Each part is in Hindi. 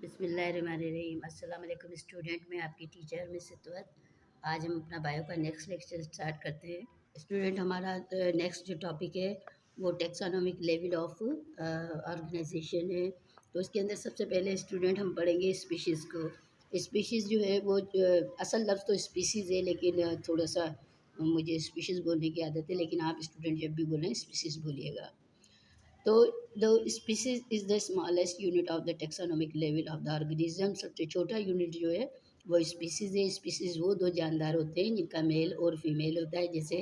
बिस्मिल्लाहिर्रहमानिर्रहीम। अस्सलाम वालेकुम स्टूडेंट, मैं आपकी टीचर मिस सितवत। आज हम अपना बायो का नेक्स्ट लेक्चर स्टार्ट करते हैं। स्टूडेंट, हमारा नेक्स्ट जो टॉपिक है वो टेक्सोनोमिक लेवल ऑफ ऑर्गेनाइजेशन है। तो इसके अंदर सबसे पहले स्टूडेंट हम पढ़ेंगे स्पीशीज़ को। स्पीशीज़ जो है वो असल लफ्ज़ तो स्पीशीज़ है, लेकिन थोड़ा सा मुझे स्पीशीज़ बोलने की आदत है, लेकिन आप स्टूडेंट जब भी बोलें स्पीशीज़ बोलिएगा। तो the species is the smallest unit of the taxonomic level of the organism. सबसे छोटा यूनिट जो है वो स्पीसीज है। स्पीसीज वो दो जानदार होते हैं जिनका मेल और फीमेल होता है, जैसे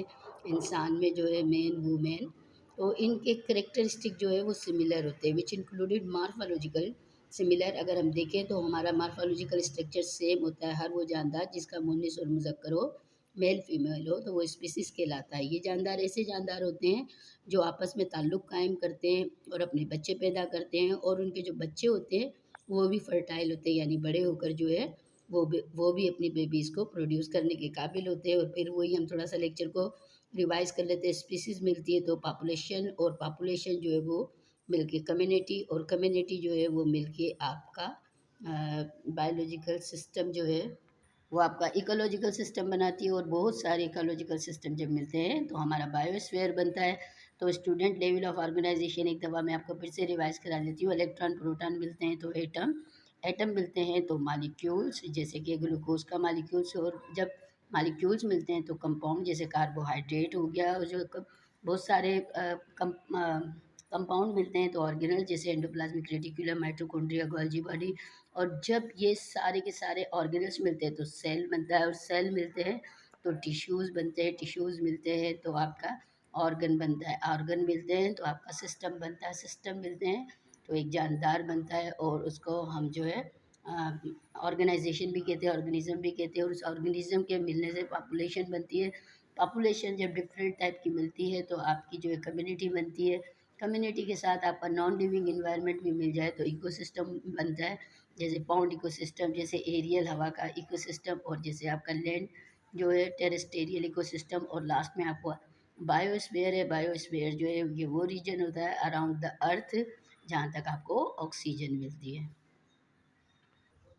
इंसान में जो है मेन वूमेन। तो इनके करेक्टरिस्टिक जो है वो सिमिलर होते हैं, विच इंक्लूडेड मार्फोलॉजिकल सिमिलर। अगर हम देखें तो हमारा मार्फोलॉजिकल स्ट्रक्चर सेम होता है। हर वो जानदार जिसका मुन्निस और मुज़क्कर हो, मेल फीमेल हो, तो वो स्पीसीज़ कहलाता है। ये जानदार ऐसे जानदार होते हैं जो आपस में ताल्लुक़ कायम करते हैं और अपने बच्चे पैदा करते हैं, और उनके जो बच्चे होते हैं वो भी फर्टाइल होते हैं, यानी बड़े होकर जो है वो भी अपनी बेबीज़ को प्रोड्यूस करने के काबिल होते हैं। और फिर वही हम थोड़ा सा लेक्चर को रिवाइज़ कर लेते हैं। स्पीसीज़ मिलती है तो पॉपुलेशन, और पॉपुलेशन जो है वो मिलके कम्युनिटी, और कम्युनिटी जो है वो मिलके आपका बायोलॉजिकल सिस्टम जो है वो आपका इकोलॉजिकल सिस्टम बनाती है। और बहुत सारे इकोलॉजिकल सिस्टम जब मिलते हैं तो हमारा बायोस्फीयर बनता है। तो स्टूडेंट लेवल ऑफ ऑर्गेनाइजेशन एक दफ़ा मैं आपको फिर से रिवाइज करा देती हूँ। इलेक्ट्रॉन प्रोटॉन मिलते हैं तो एटम, एटम मिलते हैं तो मालिक्यूल्स, जैसे कि ग्लूकोज का मालिक्यूल्स। और जब मालिक्यूल्स मिलते हैं तो कंपाउंड, जैसे कार्बोहाइड्रेट हो गया, और जो बहुत सारे कंपाउंड मिलते हैं तो ऑर्गेनल, जैसे endoplasmic reticulum, mitochondria, Golgi body. और जब ये सारे के सारे ऑर्गेनल्स मिलते हैं तो सेल बनता है, और सेल मिलते हैं तो टिश्यूज़ बनते हैं, टिश्यूज़ मिलते हैं तो आपका ऑर्गन बनता है, ऑर्गन मिलते हैं तो आपका सिस्टम बनता है, सिस्टम मिलते हैं तो एक जानदार बनता है। और उसको हम जो है ऑर्गेनाइजेशन भी कहते हैं, ऑर्गेनिज्म भी कहते हैं। और उस ऑर्गेनिज्म के मिलने से पॉपुलेशन बनती है। पॉपुलेशन जब डिफरेंट टाइप की मिलती है तो आपकी जो है कम्युनिटी बनती है। कम्युनिटी के साथ आपका नॉन लिविंग इन्वायरमेंट भी मिल जाए तो इकोसिस्टम बनता है, जैसे पॉन्ड इकोसिस्टम, जैसे एरियल हवा का इकोसिस्टम, और जैसे आपका लैंड जो है टेरेस्टेरियल इकोसिस्टम। और लास्ट में आपको बायोस्फीयर है। बायोस्फीयर जो है ये वो रीजन होता है अराउंड द अर्थ जहाँ तक आपको ऑक्सीजन मिलती है।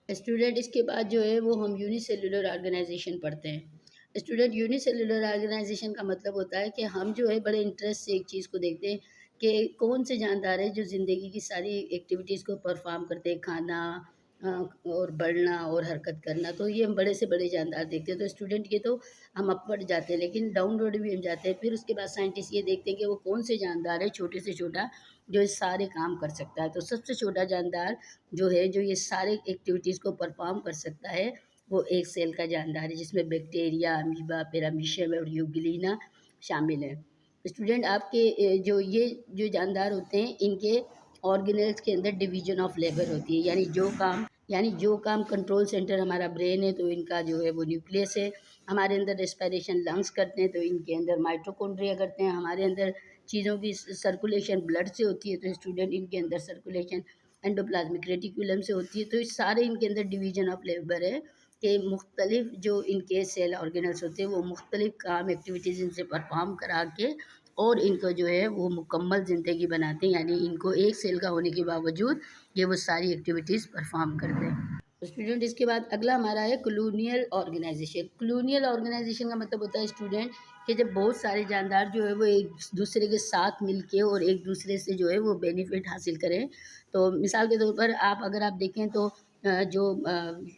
स्टूडेंट, इसके बाद जो है वो हम यूनिसेलुलर ऑर्गेनाइजेशन पढ़ते हैं। स्टूडेंट, यूनिसेलुलर ऑर्गेनाइजेशन का मतलब होता है कि हम जो है बड़े इंटरेस्ट से एक चीज़ को देखते हैं कि कौन से जानदार हैं जो ज़िंदगी की सारी एक्टिविटीज़ को परफॉर्म करते हैं, खाना अ, और बढ़ना और हरकत करना। तो ये हम बड़े से बड़े जानदार देखते हैं। तो स्टूडेंट ये तो हम अपवर्ड जाते हैं, लेकिन डाउनवर्ड भी हम जाते हैं। फिर उसके बाद साइंटिस्ट ये देखते हैं कि वो कौन से जानदार है छोटे से छोटा जो ये सारे काम कर सकता है। तो सबसे छोटा जानदार जो है जो ये सारे एक्टिविटीज़ को परफॉर्म कर सकता है वो एक सेल का जानदार है, जिसमें बैक्टीरिया, अमीबा, पैरामीशियम और यूग्लिना शामिल है। स्टूडेंट, आपके जो जानदार होते हैं इनके ऑर्गेनेल्स के अंदर डिवीजन ऑफ लेबर होती है, यानी जो काम कंट्रोल सेंटर हमारा ब्रेन है तो इनका जो है वो न्यूक्लियस है। हमारे अंदर रेस्पिरेशन लंग्स करते हैं तो इनके अंदर माइटोकॉन्ड्रिया करते हैं। हमारे अंदर चीज़ों की सर्कुलेशन ब्लड से होती है तो स्टूडेंट इनके अंदर सर्कुलेशन एंडोप्लाज्मिक रेटिकुलम से होती है। तो इस सारे इनके अंदर डिवीजन ऑफ लेबर है कि मुख्तलिफ जो इनके सेल ऑर्गेनल्स होते हैं वो मुख्तलिफ काम एक्टिविटीज़ इनसे परफॉर्म करा के और इनको जो है वो मुकम्मल ज़िंदगी बनाते हैं, यानी इनको एक सेल का होने के बावजूद ये वो सारी एक्टिविटीज़ परफॉर्म करते हैं। तो स्टूडेंट, इसके बाद अगला हमारा है कॉलोनियल ऑर्गेनाइजेशन। कॉलोनियल ऑर्गेनाइजेशन का मतलब होता है स्टूडेंट कि जब बहुत सारे जानदार जो है वो एक दूसरे के साथ मिलके और एक दूसरे से जो है वो बेनिफिट हासिल करें। तो मिसाल के तौर पर अगर आप देखें तो जो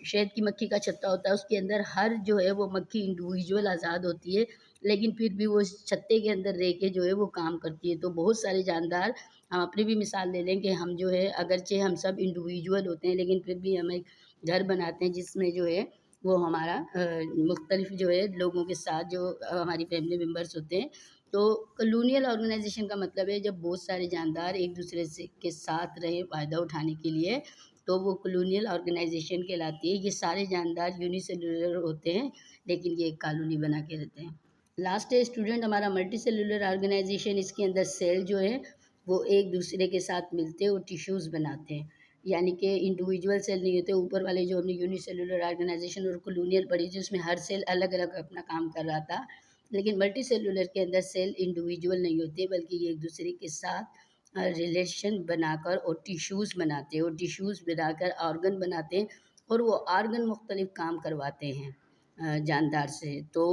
शहद की मक्खी का छत्ता होता है उसके अंदर हर जो है वो मक्खी इंडिविजुअल आज़ाद होती है, लेकिन फिर भी वो इस छत्ते के अंदर रह के जो है वो काम करती है। तो बहुत सारे जानदार, हम अपनी भी मिसाल ले लें कि हम जो है अगरचे हम सब इंडिविजुअल होते हैं, लेकिन फिर भी हम एक घर बनाते हैं जिसमें जो है वो हमारा मुख्तलिफ जो है लोगों के साथ जो हमारी फैमिली मेम्बर्स होते हैं। तो कॉलोनियल ऑर्गेनाइजेशन का मतलब है जब बहुत सारे जानदार एक दूसरे से के साथ रहें फ़ायदा उठाने के लिए, तो वो कॉलोनियल ऑर्गेनाइजेशन कहलाती है। ये सारे जानदार यूनिसेलुलर होते हैं, लेकिन ये एक कॉलोनी बना के रहते हैं। लास्ट है स्टूडेंट हमारा मल्टी सेलुलर ऑर्गेनाइजेशन। इसके अंदर सेल जो है वो एक दूसरे के साथ मिलते हैं और टिश्यूज़ बनाते हैं, यानी कि इंडिविजुअल सेल नहीं होते। ऊपर वाले जो हमने यूनिसेलुलर ऑर्गेनाइजेशन और कॉलोनियल पढ़ी थी उसमें हर सेल अलग अलग अपना काम कर रहा था, लेकिन मल्टी सेलुलर के अंदर सेल इंडिविजुअल नहीं होते बल्कि ये एक दूसरे के साथ रिलेशन बनाकर और टिश्यूज़ बनाते हैं और टिश्यूज़ बनाकर ऑर्गन बनाते हैं और वो ऑर्गन मुख्तलिफ काम करवाते हैं जानदार से। तो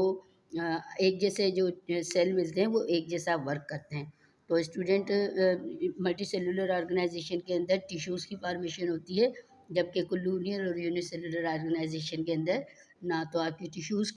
एक जैसे जो सेल मिलते हैं वो एक जैसा वर्क करते हैं। तो स्टूडेंट मल्टी सेलुलर ऑर्गेनाइजेशन के अंदर टिश्यूज़ की फॉर्मेशन होती है, जबकि कोलोनियल और यूनिसेलुलर ऑर्गेनाइजेशन के अंदर ना तो आपकी टिश्यूज़